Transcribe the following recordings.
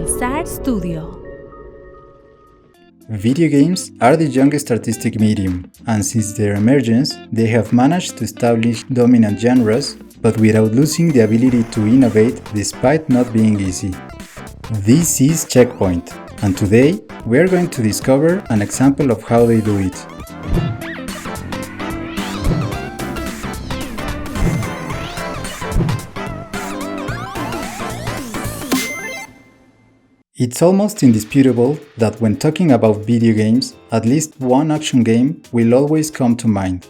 Pulsar Studio. Video games are the youngest artistic medium, and since their emergence, they have managed to establish dominant genres, but without losing the ability to innovate despite not being easy. This is Checkpoint, and today we are going to discover an example of how they do it. It's almost indisputable that when talking about video games, at least one action game will always come to mind.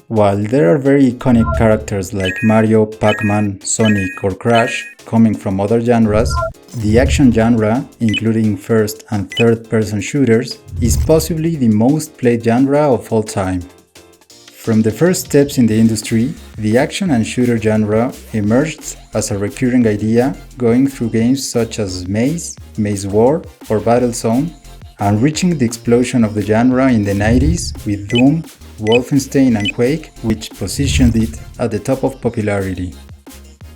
While there are very iconic characters like Mario, Pac-Man, Sonic or Crash coming from other genres, the action genre, including first and third-person shooters, is possibly the most played genre of all time. From the first steps in the industry, the action and shooter genre emerged as a recurring idea, going through games such as Maze, Maze War, or Battlezone, and reaching the explosion of the genre in the 90s with Doom, Wolfenstein and Quake, which positioned it at the top of popularity.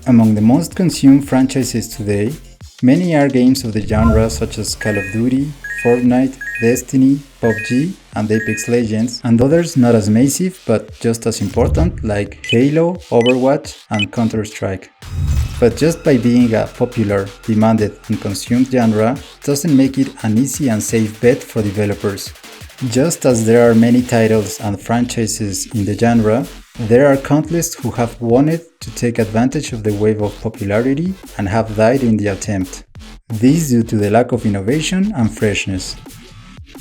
Among the most consumed franchises today, many are games of the genre such as Call of Duty, Fortnite, Destiny, PUBG, and Apex Legends, and others not as massive but just as important like Halo, Overwatch, and Counter-Strike. But just by being a popular, demanded, and consumed genre doesn't make it an easy and safe bet for developers. Just as there are many titles and franchises in the genre, there are countless who have wanted to take advantage of the wave of popularity and have died in the attempt. This due to the lack of innovation and freshness.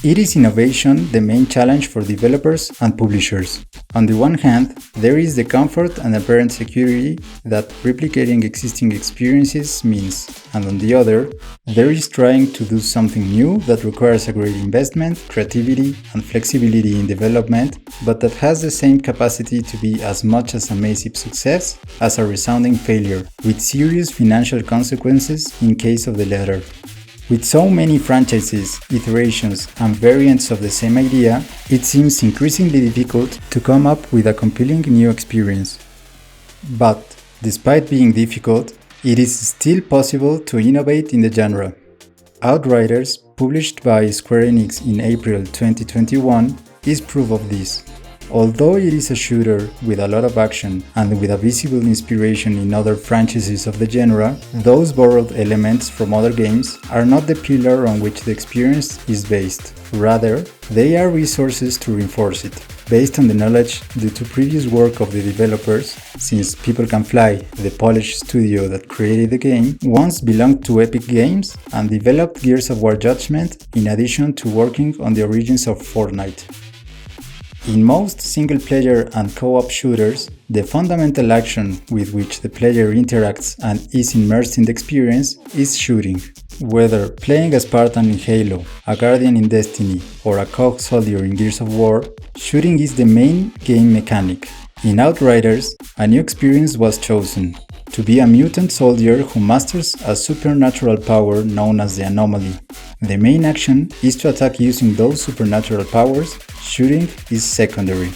It is innovation the main challenge for developers and publishers. On the one hand, there is the comfort and apparent security that replicating existing experiences means, and on the other, there is trying to do something new that requires a great investment, creativity, and flexibility in development, but that has the same capacity to be as much as a massive success as a resounding failure, with serious financial consequences in case of the latter. With so many franchises, iterations, and variants of the same idea, it seems increasingly difficult to come up with a compelling new experience. But, despite being difficult, it is still possible to innovate in the genre. Outriders, published by Square Enix in April 2021, is proof of this. Although it is a shooter with a lot of action and with a visible inspiration in other franchises of the genre, those borrowed elements from other games are not the pillar on which the experience is based. Rather, they are resources to reinforce it, based on the knowledge due to previous work of the developers, since People Can Fly, the Polish studio that created the game, once belonged to Epic Games and developed Gears of War Judgment in addition to working on the origins of Fortnite. In most single-player and co-op shooters, the fundamental action with which the player interacts and is immersed in the experience is shooting. Whether playing a Spartan in Halo, a Guardian in Destiny, or a COG soldier in Gears of War, shooting is the main game mechanic. In Outriders, a new experience was chosen: to be a mutant soldier who masters a supernatural power known as the Anomaly. The main action is to attack using those supernatural powers. Shooting is secondary.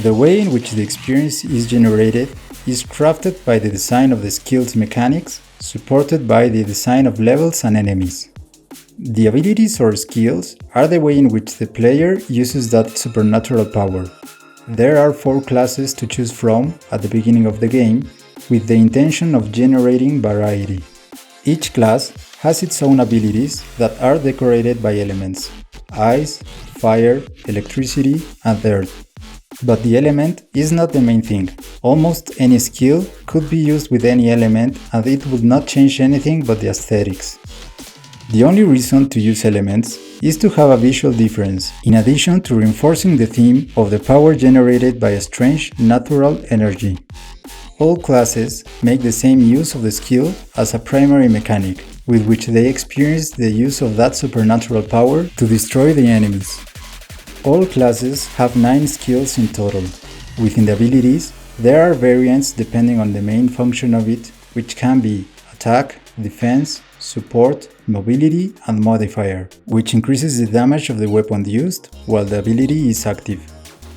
The way in which the experience is generated is crafted by the design of the skills mechanics, supported by the design of levels and enemies. The abilities or skills are the way in which the player uses that supernatural power. There are 4 classes to choose from at the beginning of the game, with the intention of generating variety. Each class has its own abilities that are decorated by elements: ice, fire, electricity, and earth. But the element is not the main thing. Almost any skill could be used with any element and it would not change anything but the aesthetics. The only reason to use elements is to have a visual difference, in addition to reinforcing the theme of the power generated by a strange natural energy. All classes make the same use of the skill as a primary mechanic, with which they experience the use of that supernatural power to destroy the enemies. All classes have 9 skills in total. Within the abilities, there are variants depending on the main function of it, which can be attack, defense, support, mobility, and modifier, which increases the damage of the weapon used while the ability is active.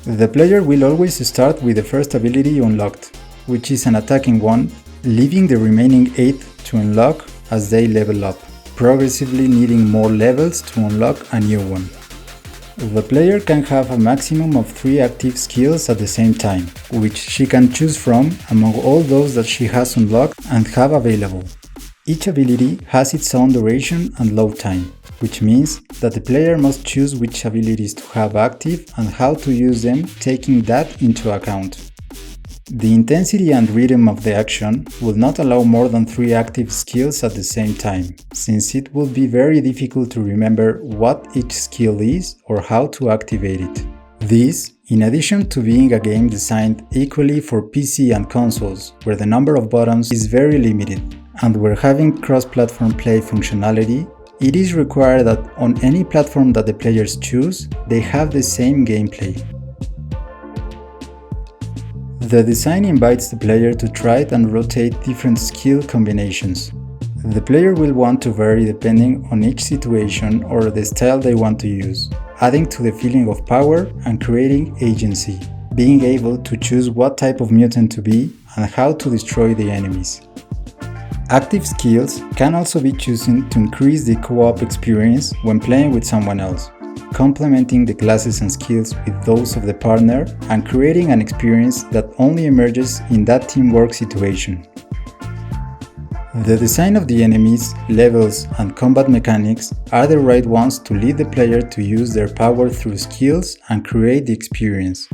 The player will always start with the first ability unlocked, which is an attacking one, leaving the remaining 8 to unlock as they level up. progressively needing more levels to unlock a new one. The player can have a maximum of 3 active skills at the same time, which she can choose from among all those that she has unlocked and have available. Each ability has its own duration and load time, which means that the player must choose which abilities to have active and how to use them, taking that into account. The intensity and rhythm of the action will not allow more than 3 active skills at the same time, since it will be very difficult to remember what each skill is or how to activate it. This, in addition to being a game designed equally for PC and consoles, where the number of buttons is very limited, and where having cross-platform play functionality, it is required that on any platform that the players choose, they have the same gameplay. The design invites the player to try and rotate different skill combinations. The player will want to vary depending on each situation or the style they want to use, adding to the feeling of power and creating agency, being able to choose what type of mutant to be and how to destroy the enemies. Active skills can also be chosen to increase the co-op experience when playing with someone else, complementing the classes and skills with those of the partner and creating an experience that only emerges in that teamwork situation. The design of the enemies, levels, and combat mechanics are the right ones to lead the player to use their power through skills and create the experience.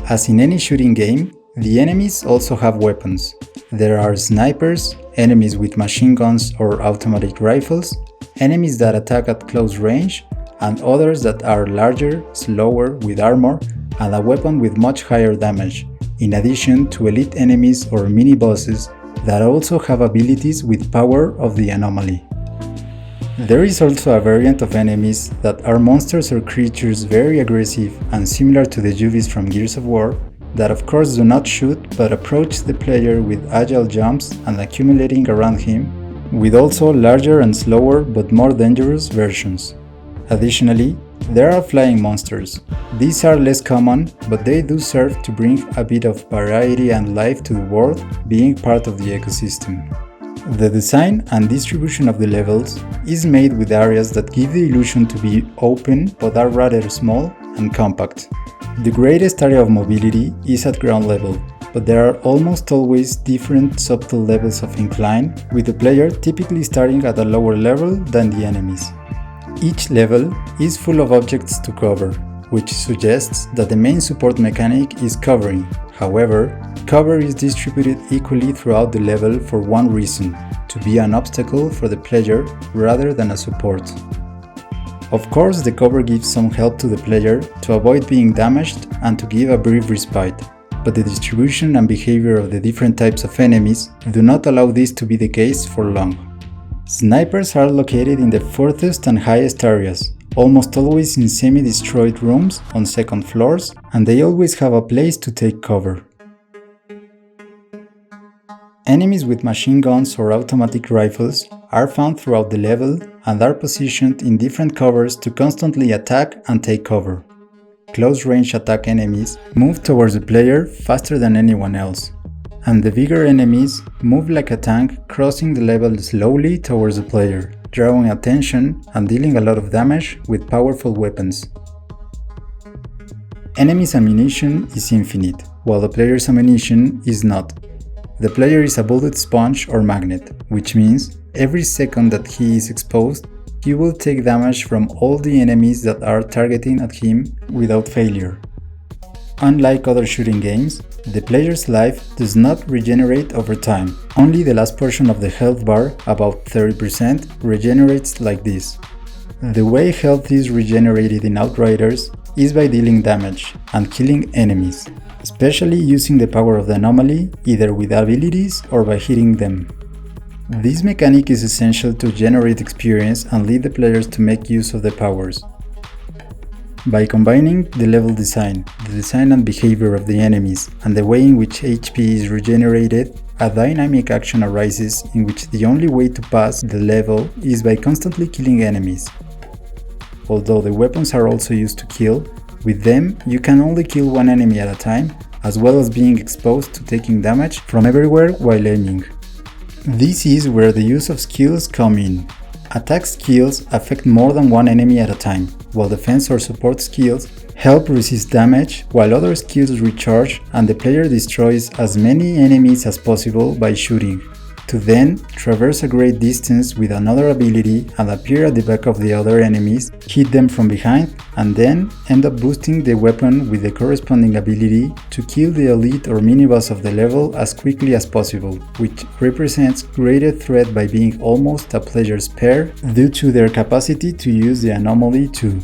As in any shooting game, the enemies also have weapons. There are snipers, enemies with machine guns or automatic rifles, enemies that attack at close range, and others that are larger, slower, with armor, and a weapon with much higher damage, in addition to elite enemies or mini-bosses that also have abilities with power of the anomaly. There is also a variant of enemies that are monsters or creatures very aggressive and similar to the Juvies from Gears of War, that of course do not shoot but approach the player with agile jumps and accumulating around him, with also larger and slower but more dangerous versions. Additionally, there are flying monsters. These are less common, but they do serve to bring a bit of variety and life to the world, being part of the ecosystem. The design and distribution of the levels is made with areas that give the illusion to be open but are rather small and compact. The greatest area of mobility is at ground level, but there are almost always different subtle levels of incline, with the player typically starting at a lower level than the enemies. Each level is full of objects to cover, which suggests that the main support mechanic is covering. However, cover is distributed equally throughout the level for one reason: to be an obstacle for the player rather than a support. Of course, the cover gives some help to the player to avoid being damaged and to give a brief respite, but the distribution and behavior of the different types of enemies do not allow this to be the case for long. Snipers are located in the furthest and highest areas, almost always in semi-destroyed rooms on second floors, and they always have a place to take cover. Enemies with machine guns or automatic rifles are found throughout the level and are positioned in different covers to constantly attack and take cover. Close-range attack enemies move towards the player faster than anyone else, and the bigger enemies move like a tank, crossing the level slowly towards the player, drawing attention and dealing a lot of damage with powerful weapons. Enemies' ammunition is infinite, while the player's ammunition is not. The player is a bullet sponge or magnet, which means every second that he is exposed, he will take damage from all the enemies that are targeting at him without failure. Unlike other shooting games, the player's life does not regenerate over time. Only the last portion of the health bar, about 30%, regenerates like this. The way health is regenerated in Outriders is by dealing damage and killing enemies, especially using the power of the anomaly, either with abilities or by hitting them. This mechanic is essential to generate experience and lead the players to make use of the powers. By combining the level design, the design and behavior of the enemies, and the way in which HP is regenerated, a dynamic action arises in which the only way to pass the level is by constantly killing enemies. Although the weapons are also used to kill, with them you can only kill one enemy at a time, as well as being exposed to taking damage from everywhere while aiming. This is where the use of skills come in. Attack skills affect more than one enemy at a time, while defense or support skills help resist damage, while other skills recharge and the player destroys as many enemies as possible by shooting, to then traverse a great distance with another ability and appear at the back of the other enemies, hit them from behind, and then end up boosting the weapon with the corresponding ability to kill the elite or mini-boss of the level as quickly as possible, which represents greater threat by being almost a player's pair due to their capacity to use the anomaly too.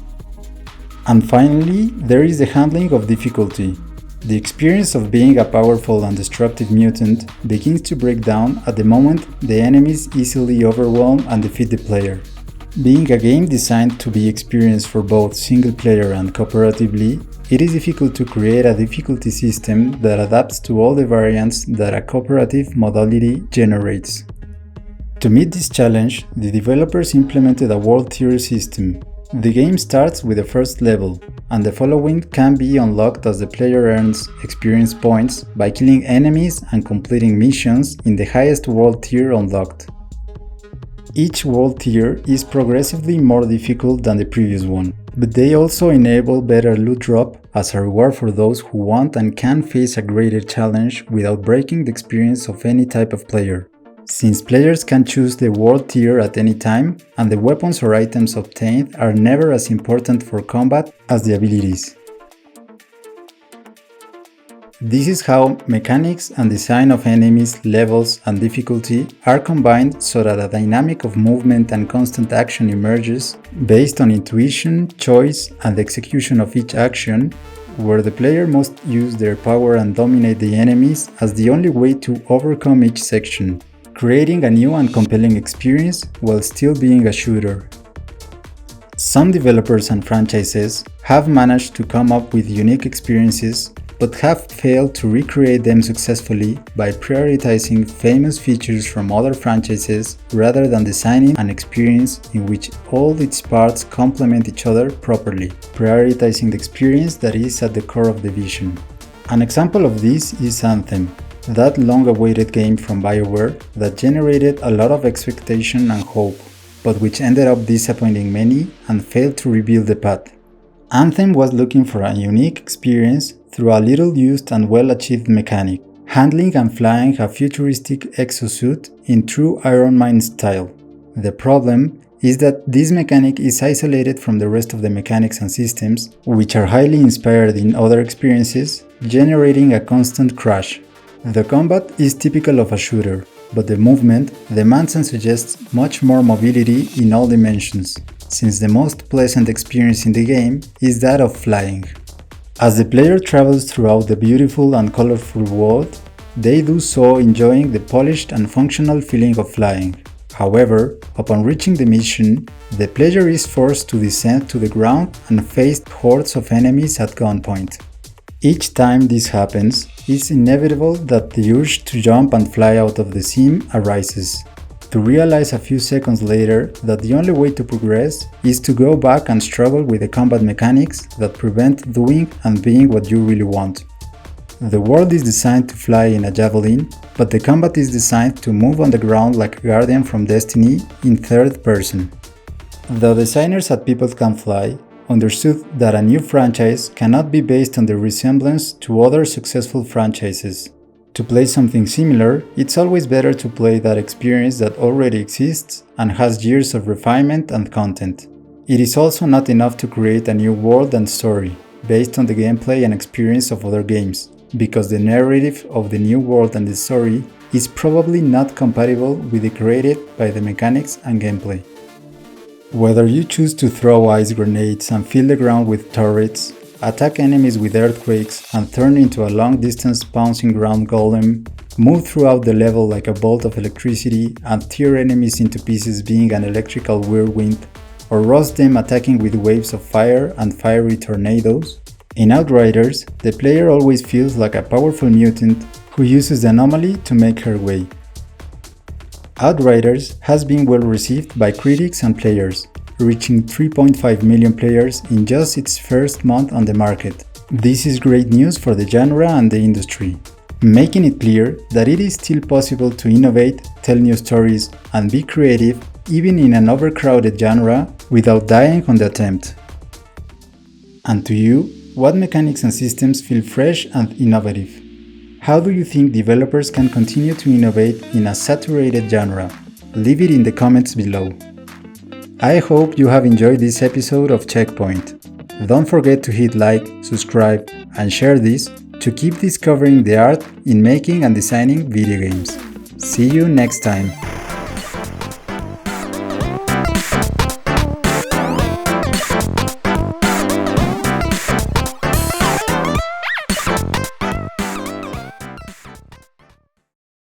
And finally, there is the handling of difficulty. The experience of being a powerful and destructive mutant begins to break down at the moment the enemies easily overwhelm and defeat the player. Being a game designed to be experienced for both single player and cooperatively, it is difficult to create a difficulty system that adapts to all the variants that a cooperative modality generates. To meet this challenge, the developers implemented a world tier system. The game starts with the first level, and the following can be unlocked as the player earns experience points by killing enemies and completing missions in the highest world tier unlocked. Each world tier is progressively more difficult than the previous one, but they also enable better loot drop as a reward for those who want and can face a greater challenge without breaking the experience of any type of player, since players can choose the world tier at any time, and the weapons or items obtained are never as important for combat as the abilities. This is how mechanics and design of enemies, levels, and difficulty are combined so that a dynamic of movement and constant action emerges based on intuition, choice, and the execution of each action, where the player must use their power and dominate the enemies as the only way to overcome each section, creating a new and compelling experience while still being a shooter. Some developers and franchises have managed to come up with unique experiences, but have failed to recreate them successfully by prioritizing famous features from other franchises rather than designing an experience in which all its parts complement each other properly, prioritizing the experience that is at the core of the vision. An example of this is Anthem, that long-awaited game from BioWare that generated a lot of expectation and hope, but which ended up disappointing many and failed to rebuild the path. Anthem was looking for a unique experience through a little-used and well-achieved mechanic, handling and flying a futuristic exosuit in true Iron Man style. The problem is that this mechanic is isolated from the rest of the mechanics and systems, which are highly inspired in other experiences, generating a constant crash. The combat is typical of a shooter, but the movement demands and suggests much more mobility in all dimensions, since the most pleasant experience in the game is that of flying. As the player travels throughout the beautiful and colorful world, they do so enjoying the polished and functional feeling of flying. However, upon reaching the mission, the player is forced to descend to the ground and face hordes of enemies at gunpoint. Each time this happens, it's inevitable that the urge to jump and fly out of the scene arises, to realize a few seconds later that the only way to progress is to go back and struggle with the combat mechanics that prevent doing and being what you really want. The world is designed to fly in a javelin, but the combat is designed to move on the ground like a guardian from Destiny in third person. The designers at People Can Fly understood that a new franchise cannot be based on the resemblance to other successful franchises. To play something similar, it's always better to play that experience that already exists and has years of refinement and content. It is also not enough to create a new world and story, based on the gameplay and experience of other games, because the narrative of the new world and the story is probably not compatible with the created by the mechanics and gameplay. Whether you choose to throw ice grenades and fill the ground with turrets, attack enemies with earthquakes and turn into a long-distance bouncing ground golem, move throughout the level like a bolt of electricity and tear enemies into pieces being an electrical whirlwind, or roast them attacking with waves of fire and fiery tornadoes, in Outriders, the player always feels like a powerful mutant who uses the anomaly to make her way. Outriders has been well received by critics and players, reaching 3.5 million players in just its first month on the market. This is great news for the genre and the industry, making it clear that it is still possible to innovate, tell new stories, and be creative even in an overcrowded genre, without dying on the attempt. And to you, what mechanics and systems feel fresh and innovative? How do you think developers can continue to innovate in a saturated genre? Leave it in the comments below. I hope you have enjoyed this episode of Checkpoint. Don't forget to hit like, subscribe, and share this to keep discovering the art in making and designing video games. See you next time!